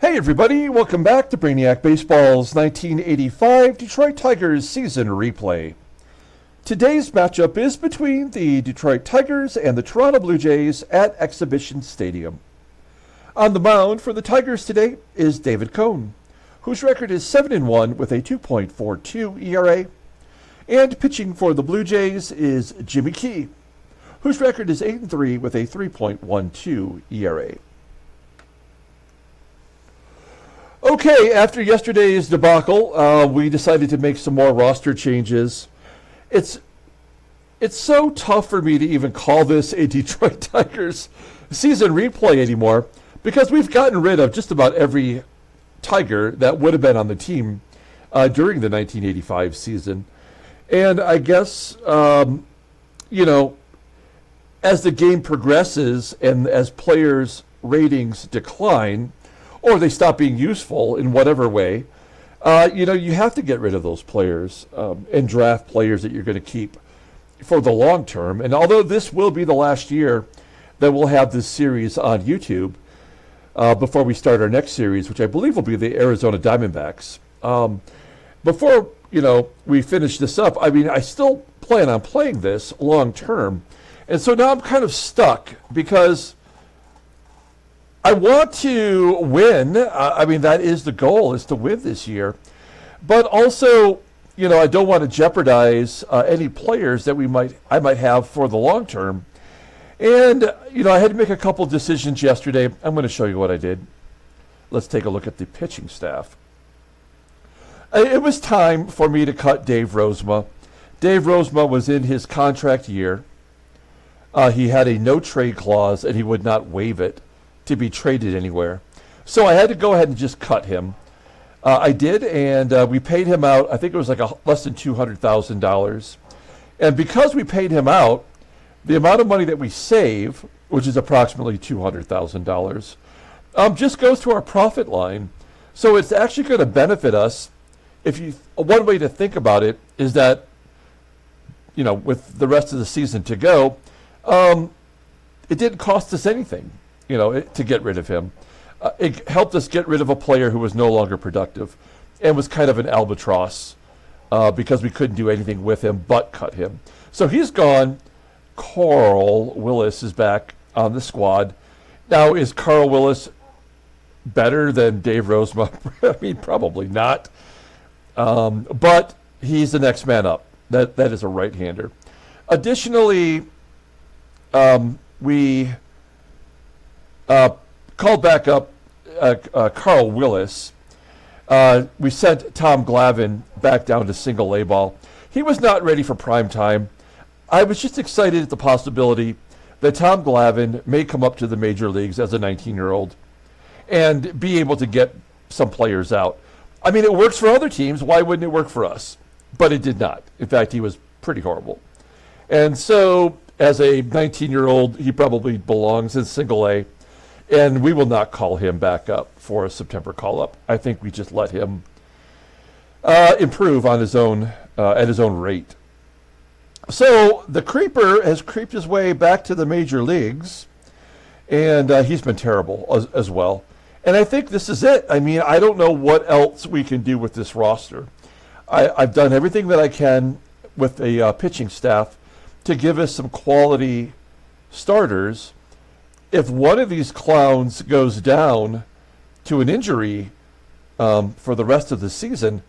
Hey everybody, welcome back to Brainiac Baseball's 1985 Detroit Tigers season replay. Today's matchup is between the Detroit Tigers and the Toronto Blue Jays at Exhibition Stadium. On the mound for the Tigers today is David Cone, whose record is 7-1 with a 2.42 ERA. And pitching for the Blue Jays is Jimmy Key, whose record is 8-3 with a 3.12 ERA. Okay, after yesterday's debacle, we decided to make some more roster changes. It's so tough for me to even call this a Detroit Tigers season replay anymore because we've gotten rid of just about every Tiger that would have been on the team during the 1985 season. And I guess, as the game progresses and as players' ratings decline, or they stop being useful in whatever way, you have to get rid of those players and draft players that you're going to keep for the long term. And although this will be the last year that we'll have this series on YouTube before we start our next series, which I believe will be the Arizona Diamondbacks. Before, we finish this up, I still plan on playing this long term. And so now I'm kind of stuck because I want to win. That is the goal, is to win this year. But also, I don't want to jeopardize any players that I might have for the long term. And, I had to make a couple decisions yesterday. I'm going to show you what I did. Let's take a look at the pitching staff. It was time for me to cut Dave Rozema. Dave Rozema was in his contract year. He had a no-trade clause, and he would not waive it to be traded anywhere. So I had to go ahead and just cut him. I did, and we paid him out. I think it was like less than $200,000. And because we paid him out, the amount of money that we save, which is approximately $200,000, just goes to our profit line. So it's actually going to benefit us. One way to think about it is that, with the rest of the season to go, it didn't cost us anything, to get rid of him. It helped us get rid of a player who was no longer productive and was kind of an albatross because we couldn't do anything with him but cut him. So he's gone. Carl Willis is back on the squad. Now, is Carl Willis better than Dave Rozema? Probably not. But he's the next man up. That is a right-hander. Additionally, we called back up Carl Willis. We sent Tom Glavine back down to single A ball. He was not ready for prime time. I was just excited at the possibility that Tom Glavine may come up to the major leagues as a 19-year-old and be able to get some players out. It works for other teams. Why wouldn't it work for us? But it did not. In fact, he was pretty horrible. And so, as a 19-year-old, he probably belongs in single A, and we will not call him back up for a September call-up. I think we just let him improve on his own at his own rate. So the creeper has creeped his way back to the major leagues, and he's been terrible as well. And I think this is it. I don't know what else we can do with this roster. I've done everything that I can with the pitching staff to give us some quality starters. If one of these clowns goes down to an injury for the rest of the season,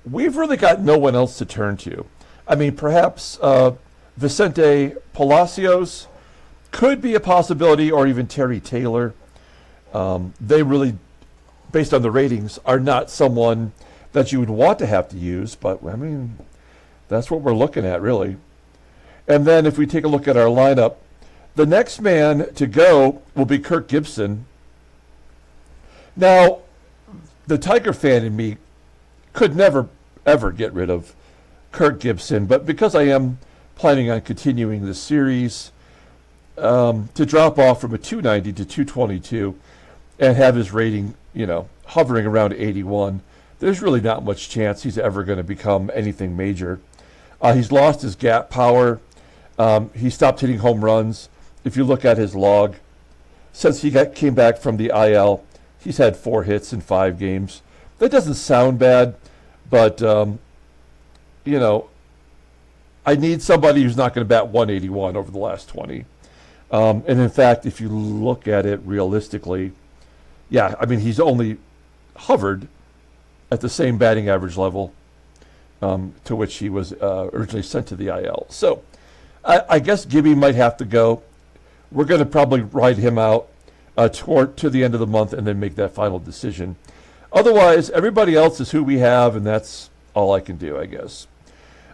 we've really got no one else to turn to. Perhaps Vicente Palacios could be a possibility, or even Terry Taylor. They really, based on the ratings, are not someone that you would want to have to use, but that's what we're looking at, really. And then if we take a look at our lineup, the next man to go will be Kirk Gibson. Now, the Tiger fan in me could never, ever get rid of Kirk Gibson, but because I am planning on continuing this series, to drop off from a 290 to 222 and have his rating, hovering around 81, there's really not much chance he's ever going to become anything major. He's lost his gap power. He stopped hitting home runs. If you look at his log, since he came back from the IL, He's had 4 hits in 5 games. That doesn't sound bad, but, you know, I need somebody who's not going to bat 181 over the last 20. And in fact, if you look at it realistically, yeah, I mean, he's only hovered at the same batting average level to which he was originally sent to the IL. So I guess Gibby might have to go. We're going to probably ride him out to the end of the month and then make that final decision. Otherwise, everybody else is who we have, and that's all I can do, I guess.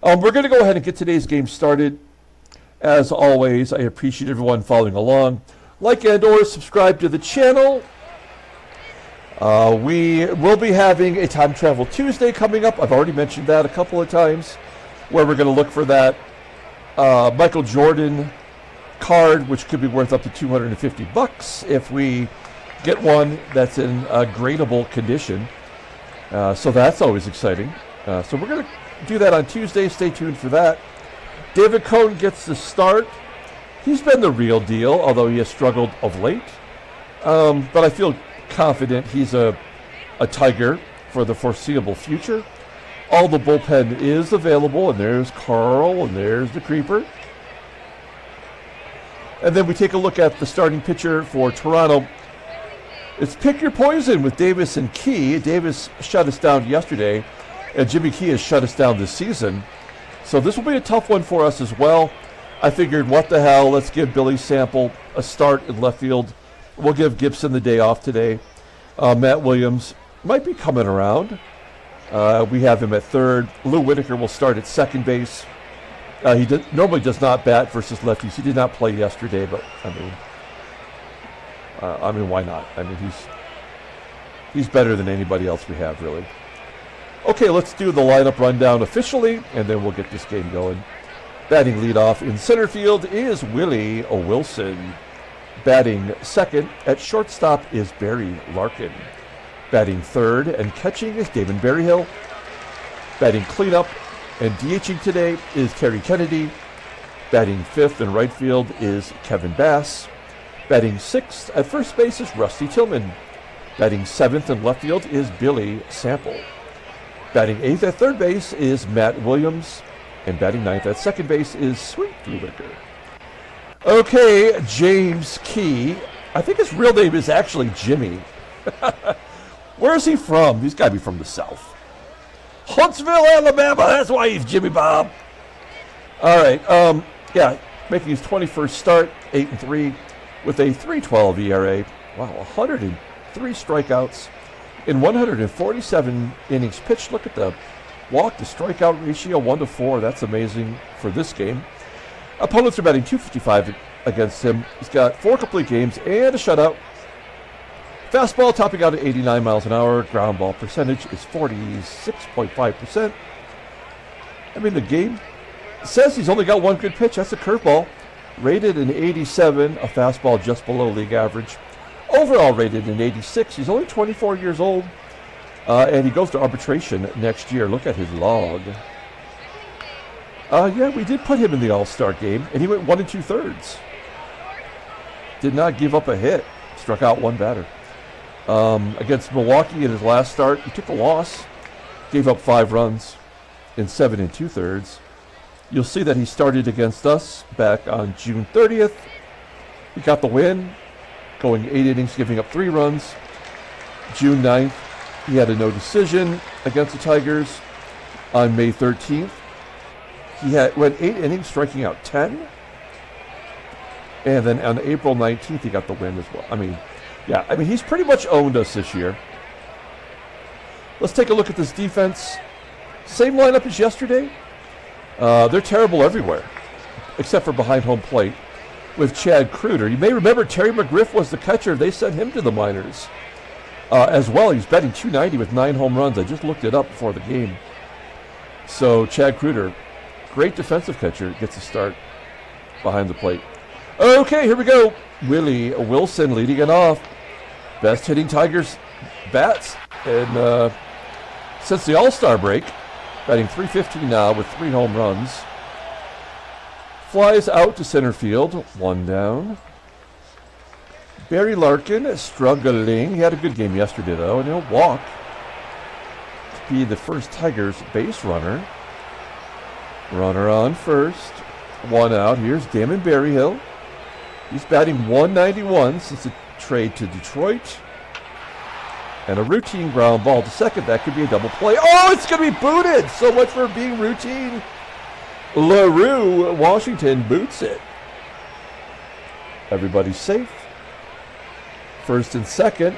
We're going to go ahead and get today's game started. As always, I appreciate everyone following along. Like and or subscribe to the channel. We will be having a Time Travel Tuesday coming up. I've already mentioned that a couple of times, where we're going to look for that Michael Jordan card, which could be worth up to $250 if we get one that's in gradable condition. So that's always exciting. So we're going to do that on Tuesday. Stay tuned for that. David Cohn gets the start. He's been the real deal, although he has struggled of late. But I feel confident he's a Tiger for the foreseeable future. All the bullpen is available, and there's Carl, and there's the Creeper. And then we take a look at the starting pitcher for Toronto. It's pick your poison with Davis and Key. Davis shut us down yesterday, and Jimmy Key has shut us down this season. So this will be a tough one for us as well. I figured, what the hell, let's give Billy Sample a start in left field. We'll give Gibson the day off today. Matt Williams might be coming around. We have him at third. Lou Whitaker will start at second base. He normally does not bat versus lefties. He did not play yesterday, but I mean, why not? I mean, he's better than anybody else we have, really. Okay, let's do the lineup rundown officially, and then we'll get this game going. Batting leadoff in center field is Willie Wilson. Batting second at shortstop is Barry Larkin. Batting third and catching is Damon Berryhill. Batting cleanup and DHing today is Terry Kennedy. Batting fifth in right field is Kevin Bass. Batting sixth at first base is Rusty Tillman. Batting seventh in left field is Billy Sample. Batting eighth at third base is Matt Williams. And batting ninth at second base is Sweet Lou Whitaker. Okay, James Key. I think his real name is actually Jimmy. Where is he from? He's got to be from the South. Huntsville, Alabama. That's why he's Jimmy Bob. All right. Yeah, making his 21st start, 8-3, with a 3.12 ERA. Wow, 103 strikeouts in 147 innings pitched. Look at the walk to strikeout ratio, 1-4. That's amazing for this game. Opponents are batting .255 against him. He's got 4 complete games and a shutout. Fastball topping out at 89 miles an hour. Ground ball percentage is 46.5%. I mean, the game says he's only got 1 good pitch. That's a curveball. Rated an 87, a fastball just below league average. Overall rated an 86. He's only 24 years old. And he goes to arbitration next year. Look at his log. Yeah, we did put him in the All-Star game, and he went 1 2/3. Did not give up a hit. Struck out 1 batter. Against Milwaukee in his last start, he took a loss. Gave up 5 runs in 7 2/3. You'll see that he started against us back on June 30th. He got the win, going 8 innings, giving up 3 runs. June 9th, he had a no decision against the Tigers. On May 13th, he went 8 innings, striking out 10. And then on April 19th, he got the win as well. I mean, he's pretty much owned us this year. Let's take a look at this defense. Same lineup as yesterday. They're terrible everywhere, except for behind home plate with Chad KREUTER. You may remember Terry McGriff was the catcher. They sent him to the minors as well. He's batting .290 with 9 home runs. I just looked it up before the game. So Chad KREUTER, great defensive catcher, gets a start behind the plate. Okay, here we go. Willie Wilson leading it off. Best hitting Tigers bats and since the All-Star break. Batting .315 now with 3 home runs. Flies out to center field. 1 down. Barry Larkin struggling. He had a good game yesterday, though, and he'll walk to be the first Tigers base runner. Runner on first. One out. Here's Damon Berryhill. He's batting 191 since the trade to Detroit. And a routine ground ball to second. That could be a double play. Oh, it's going to be booted. So much for being routine. LaRue, Washington, boots it. Everybody's safe. First and second.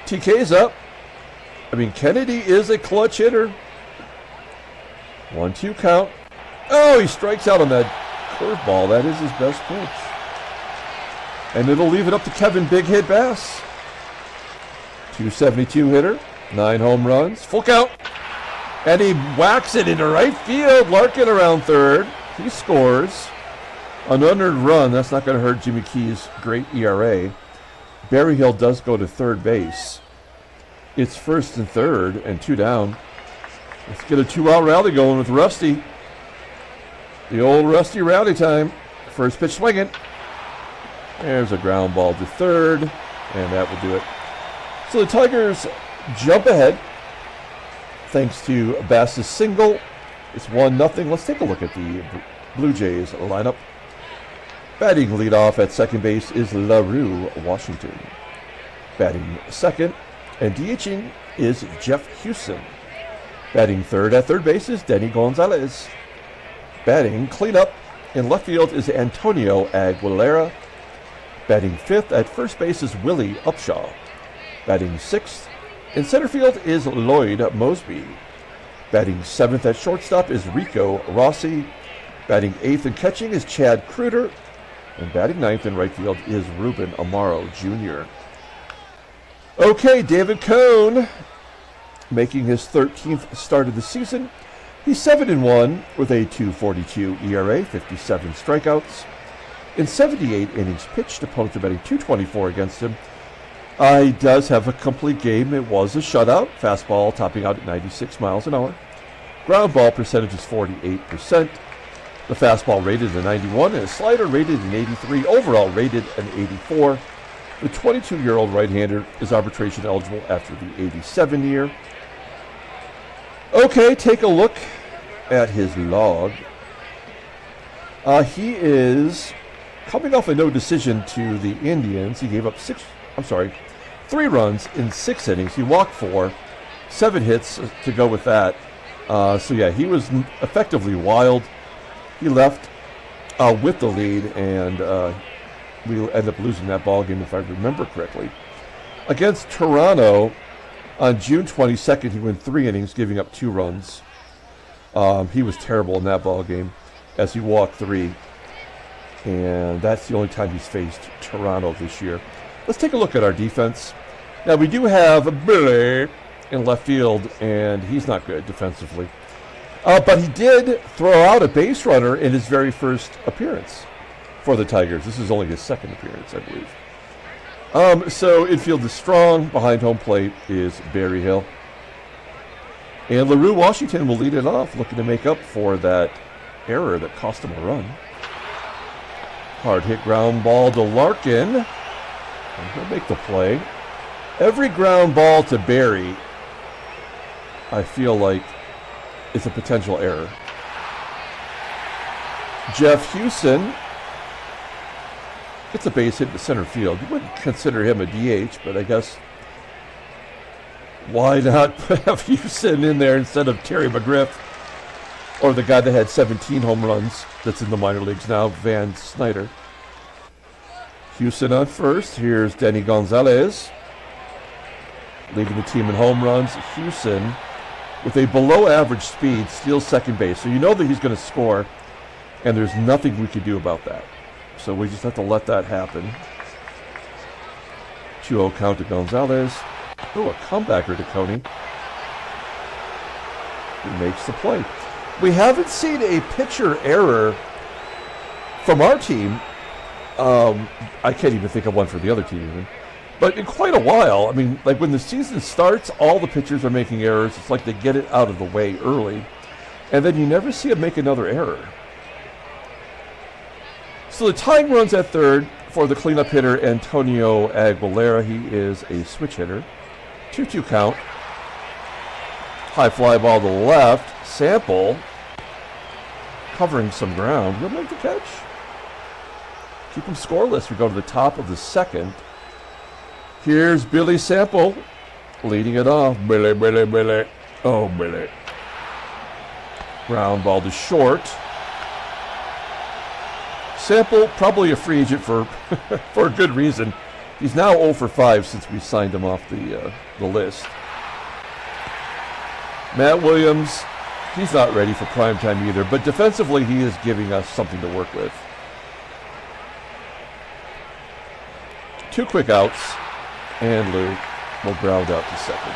TK's up. Kennedy is a clutch hitter. 1-2 count. Oh, he strikes out on that curveball. That is his best pitch. And it'll leave it up to Kevin Big Hit Bass. 272 hitter, 9 home runs, full count. And he whacks it into right field. Larkin around third. He scores. An unearned run. That's not going to hurt Jimmy Key's great ERA. Berryhill does go to third base. It's first and third and 2 down. Let's get a 2-out rally going with Rusty. The old Rusty rally time. First pitch swinging. There's a ground ball to third, and that will do it. So the Tigers jump ahead thanks to Bass's single. It's 1-0. Let's take a look at the Blue Jays lineup. Batting leadoff at second base is LaRue, Washington. Batting second and DHing is Jeff HUSON. Batting third at third base is Denny Gonzalez. Batting cleanup in left field is Antonio Aguilera. Batting fifth at first base is Willie UPSHAW. Batting sixth in center field is Lloyd MOSEBY. Batting seventh at shortstop is Rico ROSSY. Batting eighth and catching is Chad KREUTER. And batting ninth in right field is Ruben AMARO Jr. Okay, David Cone making his 13th start of the season. He's 7-1 with a 2.42 ERA, 57 strikeouts. In 78 innings pitched, opponents are batting .224 against him. He does have a complete game. It was a shutout. Fastball topping out at 96 miles an hour. Ground ball percentage is 48%. The fastball rated a 91 and a slider rated an 83. Overall rated an 84. The 22-year-old right-hander is arbitration eligible after the 87 year. Okay, take a look at his log. He is coming off a no decision to the Indians. He gave up 3 runs in 6 innings. He walked 4, 7 hits to go with that. So yeah, he was effectively wild. He left with the lead, and we ended up losing that ball game, if I remember correctly. Against Toronto, on June 22nd, he went 3 innings, giving up 2 runs. He was terrible in that ball game as he walked 3. And that's the only time he's faced Toronto this year. Let's take a look at our defense. Now, we do have Billy in left field, and he's not good defensively. But he did throw out a base runner in his very first appearance for the Tigers. This is only his second appearance, I believe. So infield is strong. Behind home plate is Berryhill. And LaRue, Washington will lead it off, looking to make up for that error that cost him a run. Hard hit ground ball to Larkin. And he'll make the play. Every ground ball to Barry, I feel like, is a potential error. Jeff HUSON gets a base hit to center field. You wouldn't consider him a DH, but I guess why not have HUSON in there instead of Terry McGriff or the guy that had 17 home runs that's in the minor leagues now, Van Snyder. HUSON on first. Here's Denny Gonzalez leading the team in home runs. HUSON, with a below-average speed, steals second base. So you know that he's going to score, and there's nothing we can do about that. So we just have to let that happen. 2-0 count to Gonzalez. Oh, a comebacker to Coney. He makes the play. We haven't seen a pitcher error from our team. I can't even think of one for the other team even. But in quite a while. I mean, like when the season starts, all the pitchers are making errors. It's like they get it out of the way early. And then you never see them make another error. So the tying runs at third, for the cleanup hitter, Antonio Aguilera. He is a switch hitter. 2-2 count. High fly ball to the left. Sample covering some ground. He'll make the catch. Keep him scoreless. We go to the top of the second. Here's Billy Sample leading it off. Billy, Billy, Billy. Oh, Billy. Ground ball to short. Sample, probably a free agent for for a good reason. He's now 0 for 5 since we signed him off the list. Matt Williams, he's not ready for prime time either, but defensively he is giving us something to work with. 2 quick outs, and Lou will ground out to second.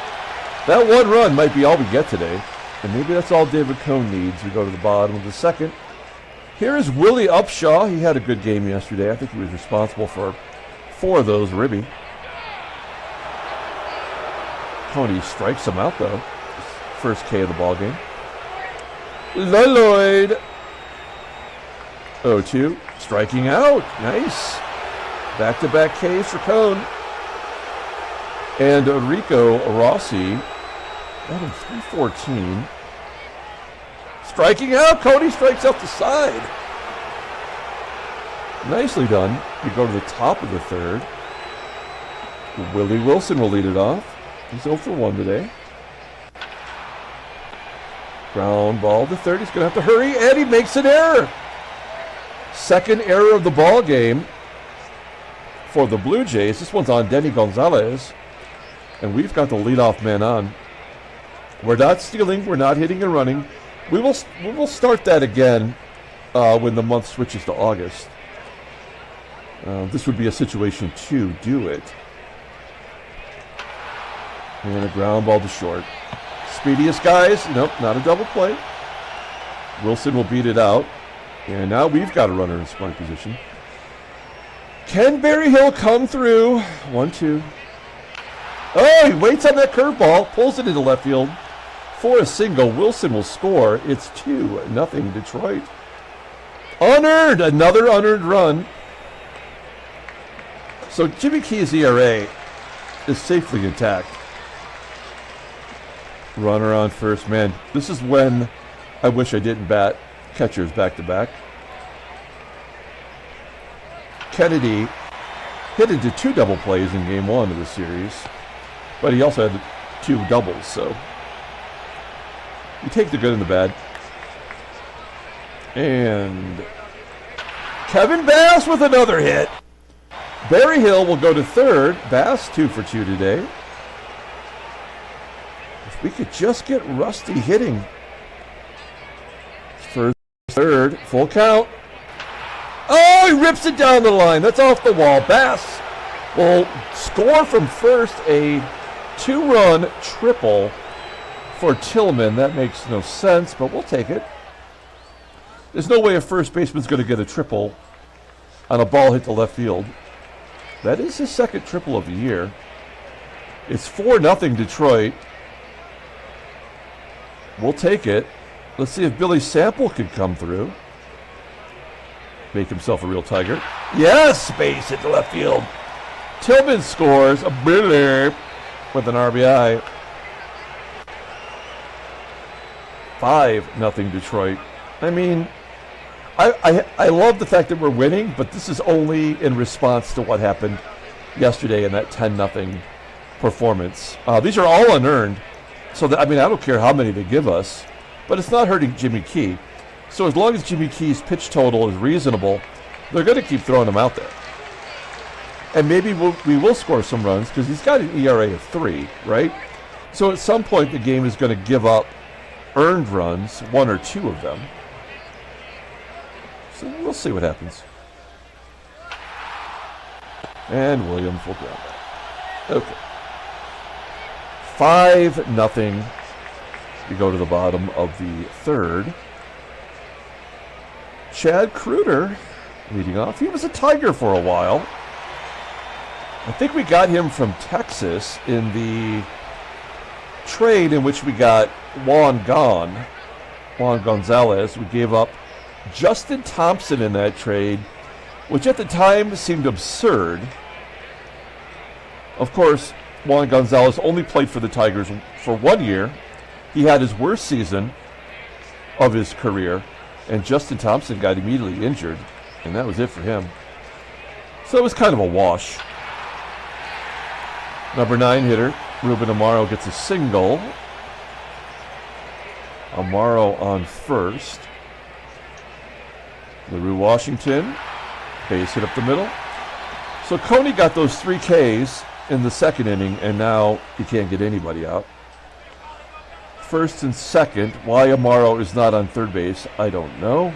That one run might be all we get today, and maybe that's all David Cohn needs. We go to the bottom of the second. Here is Willie UPSHAW. He had a good game yesterday. I think he was responsible for 4 of those ribby. Coney strikes him out, though. First K of the ball game. Lloyd. 0-2. Striking out. Nice. Back-to-back Ks for Cone. And Rico Rossi. That in 314. Striking out. Cody strikes out the side. Nicely done. We go to the top of the third. Willie Wilson will lead it off. He's 0 for 1 today. Ground ball to third. He's going to have to hurry, and he makes an error. Second error of the ball game for the Blue Jays. This one's on Denny Gonzalez, and we've got the leadoff man on. We're not stealing. We're not hitting and running. We will start that again when the month switches to August. This would be a situation to do it. And a ground ball to short. Speediest guys. Nope, not a double play. Wilson will beat it out. And now we've got a runner in scoring position. Can Berryhill come through? 1-2. Oh, he waits on that curveball. Pulls it into left field. For a single, Wilson will score. It's 2-0 Detroit. Unearned. Another unearned run. So Jimmy Key's ERA is safely intact. Runner on first. Man, this is when I wish I didn't bat catchers back-to-back. Kennedy hit into 2 double plays in game 1 of the series, but he also had 2 doubles, so you take the good and the bad. And Kevin Bass with another hit. Berryhill will go to third. Bass 2 for 2 today. If we could just get Rusty hitting. First, third, full count. Oh, he rips it down the line. That's off the wall. Bass will score from first, a 2-run triple for Tillman. That makes no sense, but we'll take it. There's no way a first baseman's going to get a triple on a ball hit to left field. That is his second triple of the year. It's 4-0 Detroit. We'll take it. Let's see if Billy Sample can come through. Make himself a real Tiger. Yes, base hit to left field. Tillman scores a Billy with an RBI. 5-0 Detroit. I mean, I love the fact that we're winning, but this is only in response to what happened yesterday in that 10-0 performance. These are all unearned, so that, I mean, I don't care how many they give us, but it's not hurting Jimmy Key. So as long as Jimmy Key's pitch total is reasonable, they're going to keep throwing him out there. And maybe we will score some runs because he's got an ERA of 3, right? So at some point the game is going to give up earned runs, 1 or 2 of them. So we'll see what happens. And Williams will ground that. Okay. 5-0. We go to the bottom of the third. Chad KREUTER leading off. He was a Tiger for a while. I think we got him from Texas in the trade in which we got Juan Gonzalez. We gave up Justin Thompson in that trade which at the time seemed absurd. Of course, Juan Gonzalez only played for the Tigers for 1 year. He had his worst season of his career, and Justin Thompson got immediately injured, and that was it for him. So it was kind of a wash. Number 9 hitter, Ruben AMARO, gets a single. AMARO on first. LaRue Washington, base hit up the middle. So Coney got those 3 Ks in the second inning, and now he can't get anybody out. First and second. Why AMARO is not on third base, I don't know.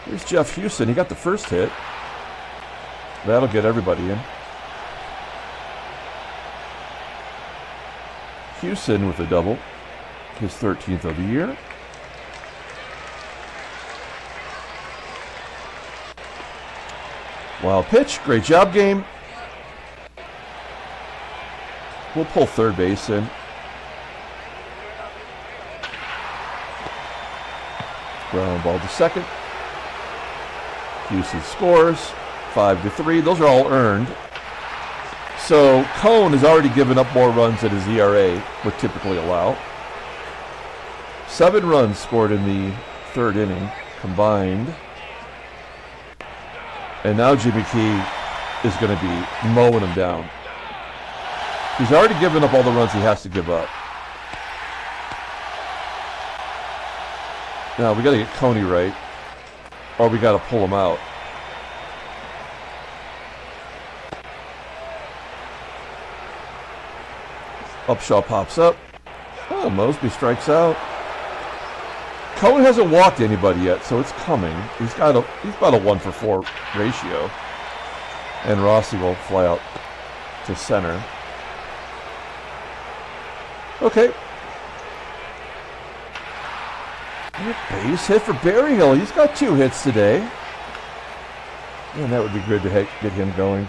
Here's Jeff HUSON. He got the first hit. That'll get everybody in. HUSON with a double. His 13th of the year. Wild pitch. Great job, game. We'll pull third base in. Ground ball to second. HUSON scores 5-3. Those are all earned. So Cone has already given up more runs than his ERA would typically allow. 7 runs scored in the third inning combined. And now Jimmy Key is going to be mowing him down. He's already given up all the runs he has to give up. Now we got to get Coney right, or we got to pull him out. UPSHAW pops up. Oh, Moseby strikes out. Cone hasn't walked anybody yet, so it's coming. He's about a 1-for-4 ratio. And Rossy will fly out to center. Okay. Base hit for Berryhill. He's got 2 hits today. And that would be good to get him going.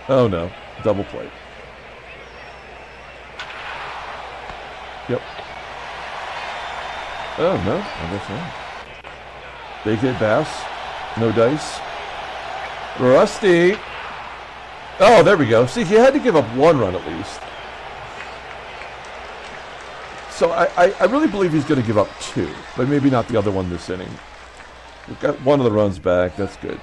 Oh no, double play. Yep. Oh no, I guess not. Big hit Bass. No dice. Rusty. Oh, there we go. See, he had to give up 1 run at least. So I really believe he's going to give up 2, but maybe not the other one this inning. We've got 1 of the runs back. That's good.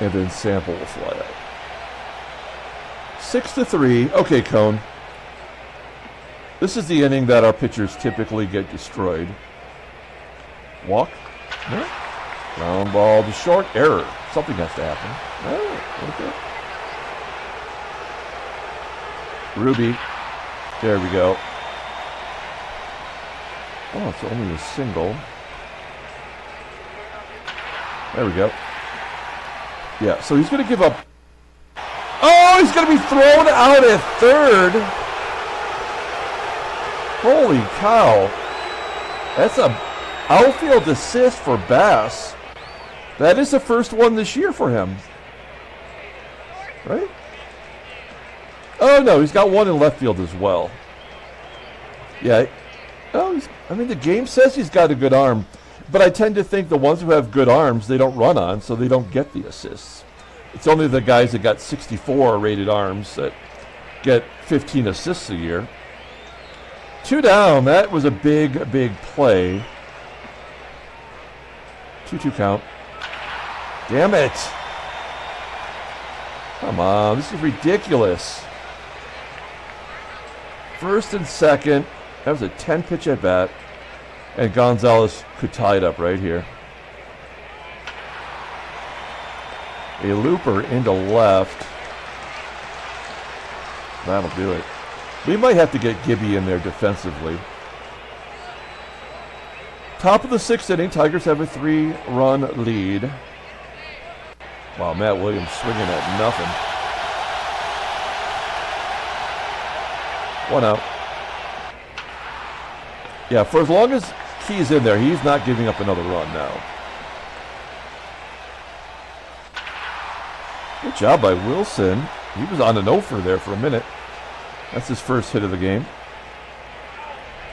And then Sample will fly out. 6-3. Okay, Cone. This is the inning that our pitchers typically get destroyed. Walk. No. Ground ball to short. Error. Something has to happen. Oh, okay. Ruby. There we go. Oh, it's only a single. There we go. Yeah, so he's going to give up. Oh, he's going to be thrown out at third. Holy cow. That's a outfield assist for Bass. That is the first one this year for him. Right? Oh, no, he's got 1 in left field as well. Yeah. Oh, the game says he's got a good arm. But I tend to think the ones who have good arms, they don't run on, so they don't get the assists. It's only the guys that got 64 rated arms that get 15 assists a year. 2 down. That was a big, big play. 2-2 count. Damn it. Come on. This is ridiculous. First and second. That was a 10-pitch at bat. And Gonzalez could tie it up right here. A looper into left. That'll do it. We might have to get Gibby in there defensively. Top of the 6th inning, Tigers have a 3-run lead. Wow, Matt Williams swinging at nothing. 1 out. Yeah, for as long as Key's in there, he's not giving up another run now. Good job by Wilson. He was on an offer there for a minute. That's his first hit of the game.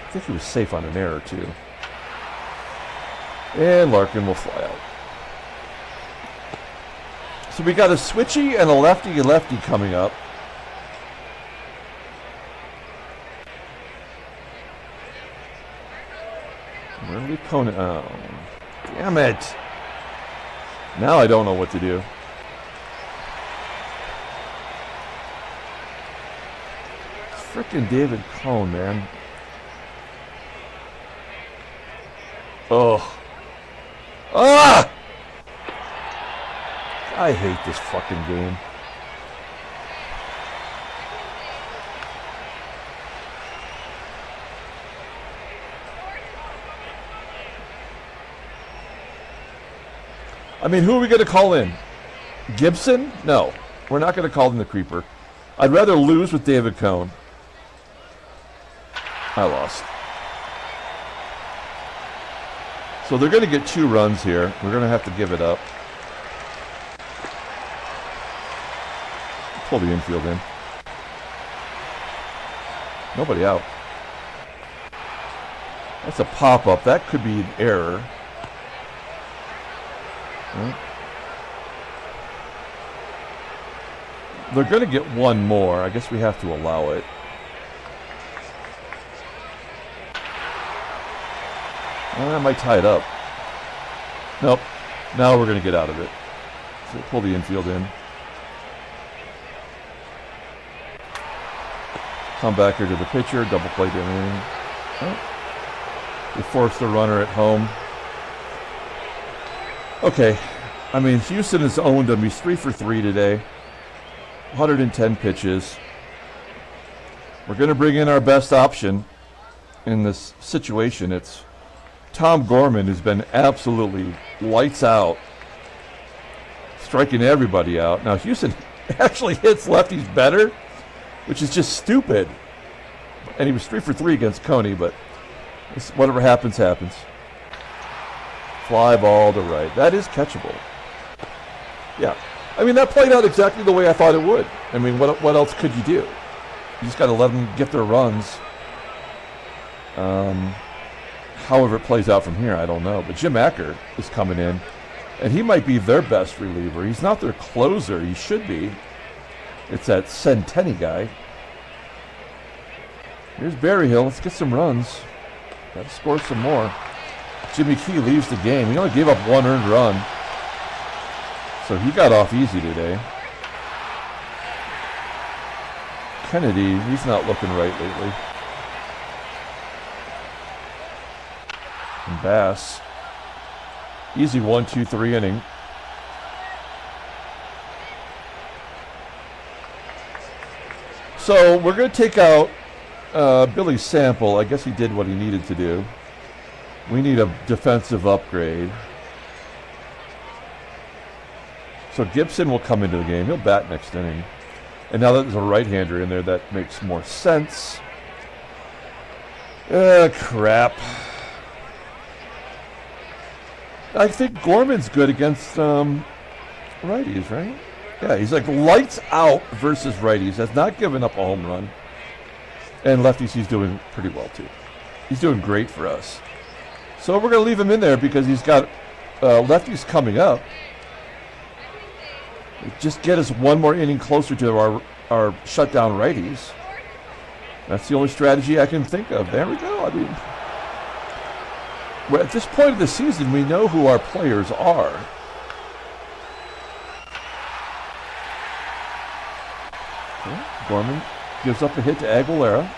I think he was safe on an error, too. And Larkin will fly out. So we got a switchy and a lefty coming up. Where are we going? Oh, damn it. Now I don't know what to do. It's frickin' David Cohn, man. Oh. Ah! I hate this fucking game. I mean, who are we going to call in? Gibson? No. We're not going to call in the creeper. I'd rather lose with David Cohn. I lost. So they're going to get 2 runs here. We're going to have to give it up. Pull the infield in. Nobody out. That's a pop-up. That could be an error. They're going to get 1 more. I guess we have to allow it. Well, that might tie it up. Nope. Now we're going to get out of it. So pull the infield in. Come back here to the pitcher. Double play Denny. Oh. We forced the runner at home. Okay. I mean, Houston has owned him. He's 3 for 3 today. 110 pitches. We're going to bring in our best option in this situation. It's Tom Gorman, who's been absolutely lights out, striking everybody out. Now, Houston actually hits lefties better, which is just stupid. And he was 3 for 3 against Coney, but whatever happens, happens. Fly ball to right. That is catchable. Yeah. I mean, that played out exactly the way I thought it would. I mean, what else could you do? You just got to let them get their runs. However it plays out from here, I don't know. But Jim Acker is coming in, and he might be their best reliever. He's not their closer. He should be. It's that Centenny guy. Here's Berryhill. Let's get some runs. Got to score some more. Jimmy Key leaves the game. He only gave up 1 earned run. So he got off easy today. Kennedy, he's not looking right lately. And Bass. Easy 1-2-3 inning. So we're going to take out Billy Sample. I guess he did what he needed to do. We need a defensive upgrade. So Gibson will come into the game. He'll bat next inning. And now that there's a right-hander in there, that makes more sense. Crap. I think Gorman's good against righties, right? Yeah, he's like lights out versus righties. Has not given up a home run. And lefties, he's doing pretty well, too. He's doing great for us. So we're going to leave him in there because he's got lefties coming up. Just get us 1 more inning closer to our shutdown righties. That's the only strategy I can think of. There we go. I mean, at this point of the season, we know who our players are. Okay. Gorman gives up a hit to Aguilera.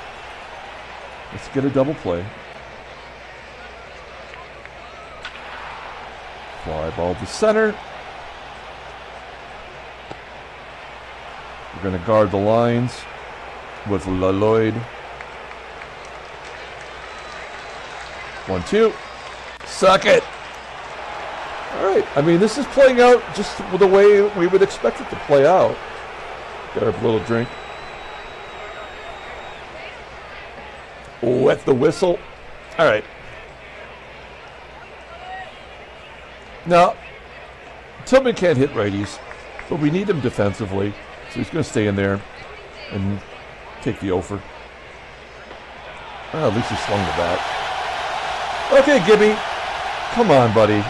Let's get a double play. Fly ball to center. We're going to guard the lines with Lloyd. 1-2. Suck it. All right. I mean, this is playing out just the way we would expect it to play out. Get our little drink. Wet the whistle. All right. Now, Tillman can't hit righties, but we need him defensively. So he's going to stay in there and take the over. Well, at least he swung the bat. Okay, Gibby. Come on, buddy.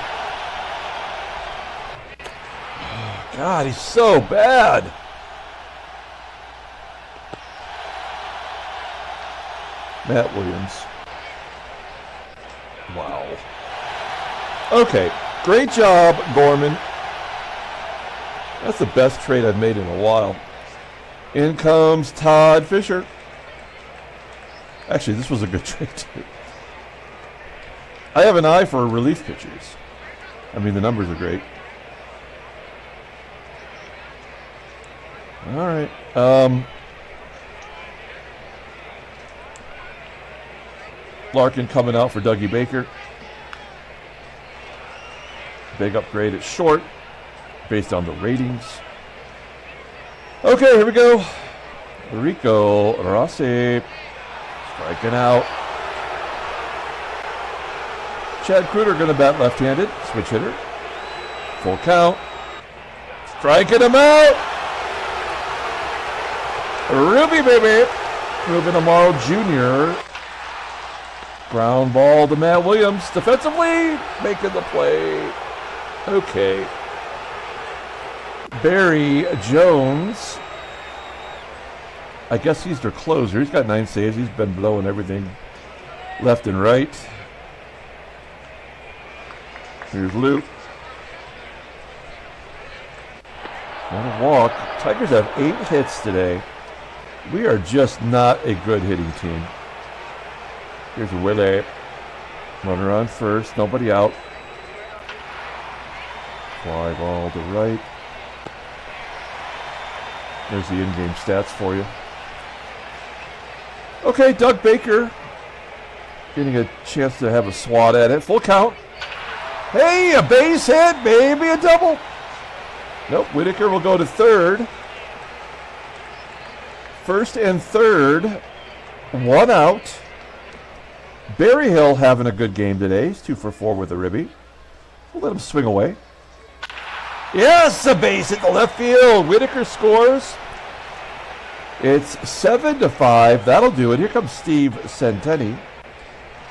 God, he's so bad. Matt Williams. Wow. Okay, great job, Gorman. That's the best trade I've made in a while. In comes Todd Fisher. Actually, this was a good trade, too. I have an eye for relief pitchers. I mean, the numbers are great. All right. Larkin coming out for Dougie Baker. Big upgrade at short based on the ratings. Okay, here we go. Rico, Rossi striking out. Chad KREUTER going to bat left-handed. Switch hitter. Full count. Striking him out. Ruby, baby. Ruben AMARO Jr. Ground ball to Matt Williams. Defensively, making the play. Okay. Barry Jones. I guess he's their closer. He's got 9 saves. He's been blowing everything left and right. Here's Luke. And a walk. Tigers have 8 hits today. We are just not a good hitting team. Here's Willie. Runner on first. Nobody out. Fly ball to right. There's the in-game stats for you. Okay, Doug Baker getting a chance to have a swat at it. Full count. Hey, a base hit, maybe a double. Nope, Whitaker will go to third. First and third, 1 out. Berryhill having a good game today. He's 2 for 4 with a ribby. We'll let him swing away. Yes, a base hit the left field. Whitaker scores. It's 7-5. That'll do it. Here comes Steve Centeni.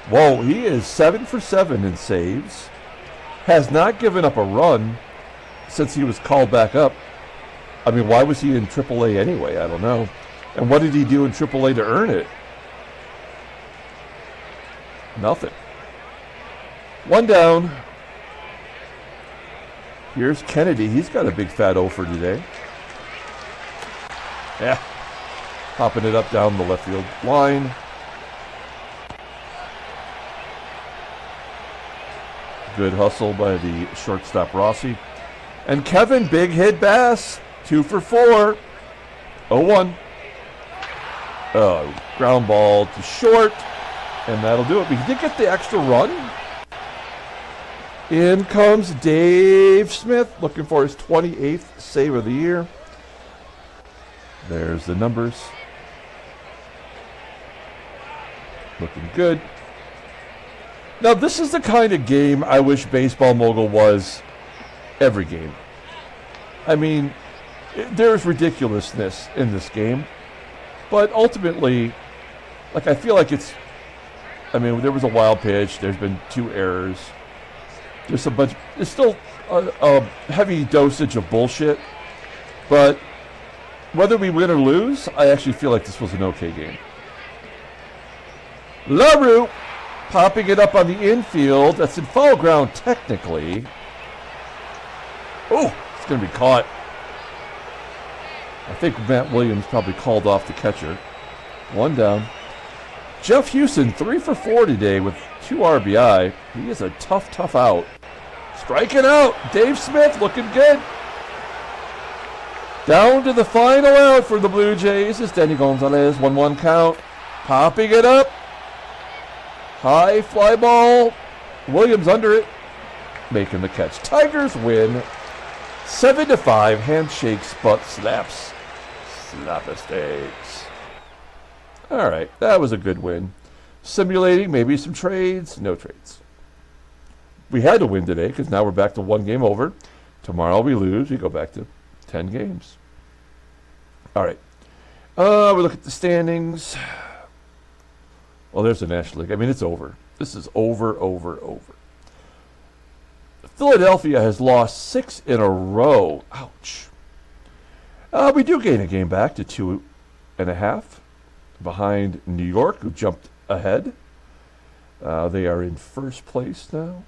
Whoa, he is 7 for 7 in saves. Has not given up a run since he was called back up. I mean, why was he in AAA anyway? I don't know. And what did he do in AAA to earn it? Nothing. 1 down. Here's Kennedy. He's got a big fat O for today. Yeah. Popping it up down the left field line. Good hustle by the shortstop Rossi. And Kevin, big hit Bass. 2 for 4. 0-1. Ground ball to short. And that'll do it. But he did get the extra run. In comes Dave Smith, looking for his 28th save of the year. There's the numbers. Looking good. Now, this is the kind of game I wish Baseball Mogul was every game. I mean, there's ridiculousness in this game. But ultimately, like, I feel like it's... I mean, there was a wild pitch. There's been 2 errors. There's a bunch. There's still a heavy dosage of bullshit, but whether we win or lose, I actually feel like this was an okay game. LaRue popping it up on the infield. That's in foul ground technically. Oh, it's going to be caught. I think Matt Williams probably called off the catcher. 1 down. Jeff Houston, 3 for 4 today with 2 RBI. He is a tough out. Striking out. Dave Smith looking good. Down to the final out for the Blue Jays is Denny Gonzalez. 1-1 count. Popping it up. High fly ball. Williams under it. Making the catch. Tigers win. 7-5. Handshakes, butt slaps. Slap-a-steaks. All right, that was a good win. Simulating maybe some trades. No trades. We had to win today because now we're back to 1 game over. Tomorrow we lose. We go back to 10 games. All right. We look at the standings. Well, there's the National League. I mean, it's over. This is over. Philadelphia has lost 6 in a row. Ouch. We do gain a game back to 2.5 behind New York, who jumped ahead. They are in first place now.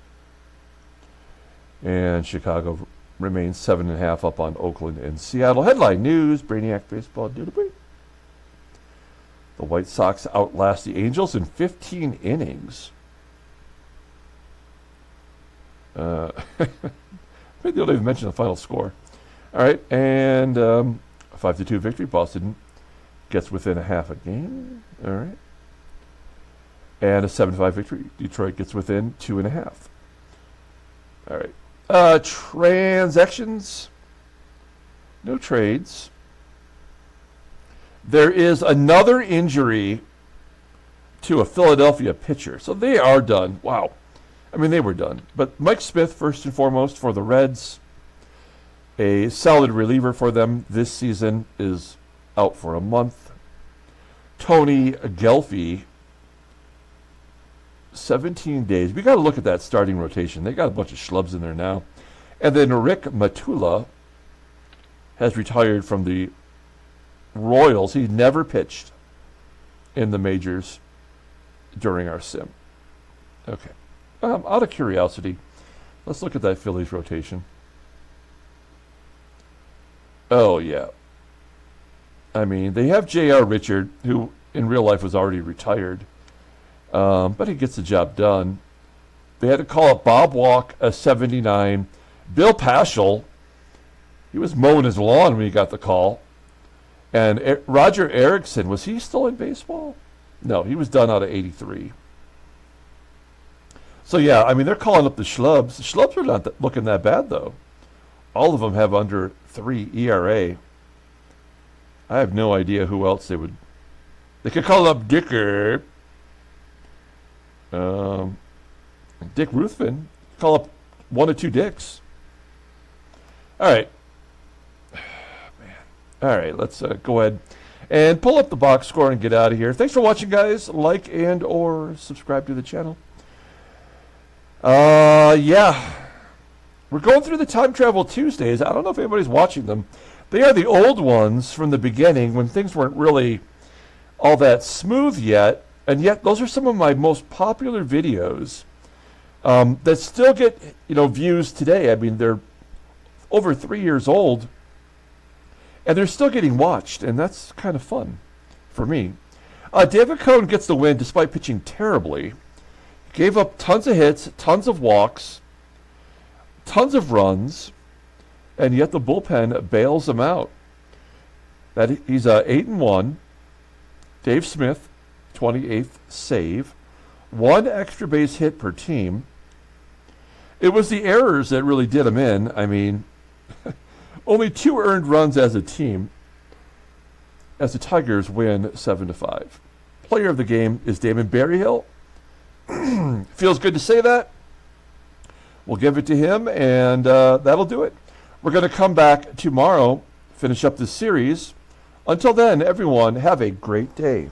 And Chicago remains 7.5 up on Oakland and Seattle. Headline news, Brainiac baseball. The White Sox outlast the Angels in 15 innings. Maybe they don't even mention the final score. All right, and 5-2 victory. Boston gets within a half a game. All right. And a 7-5 victory. Detroit gets within 2.5. All right. Transactions. No trades. There is another injury to a Philadelphia pitcher. So they are done. Wow. I mean, they were done. But Mike Smith, first and foremost, for the Reds, a solid reliever for them this season, is out for a month. Tony Gelfi, 17 days. We got to look at that starting rotation. They got a bunch of schlubs in there now. And then Rick Matula has retired from the Royals. He never pitched in the majors during our sim. Okay. Out of curiosity, let's look at that Phillies rotation. Oh, yeah. I mean, they have J.R. Richard, who in real life was already retired. But he gets the job done. They had to call up Bob Walk, a 79. Bill Paschal, he was mowing his lawn when he got the call. And Roger Erickson, was he still in baseball? No, he was done out of 83. So, yeah, I mean, they're calling up the schlubs. The schlubs are not looking that bad, though. All of them have under 3 ERA. I have no idea who else they would. They could call up Dicker. Dick Ruthven. Call up 1 or 2 Dicks. All right. Man. All right, let's go ahead and pull up the box score and get out of here. Thanks for watching, guys. Like and or subscribe to the channel. Yeah. We're going through the Time Travel Tuesdays. I don't know if anybody's watching them. They are the old ones from the beginning when things weren't really all that smooth yet. And yet those are some of my most popular videos that still get, views today. I mean, they're over 3 years old, and they're still getting watched, and that's kind of fun for me. David Cone gets the win despite pitching terribly. Gave up tons of hits, tons of walks, tons of runs, and yet the bullpen bails him out. He's 8-1. Dave Smith, 28th save. 1 extra base hit per team. It was the errors that really did him in. I mean, only 2 earned runs as a team as the Tigers win 7-5. Player of the game is Damon Berryhill. Feels good to say that. We'll give it to him, and that'll do it. We're going to come back tomorrow, finish up this series. Until then, everyone, have a great day.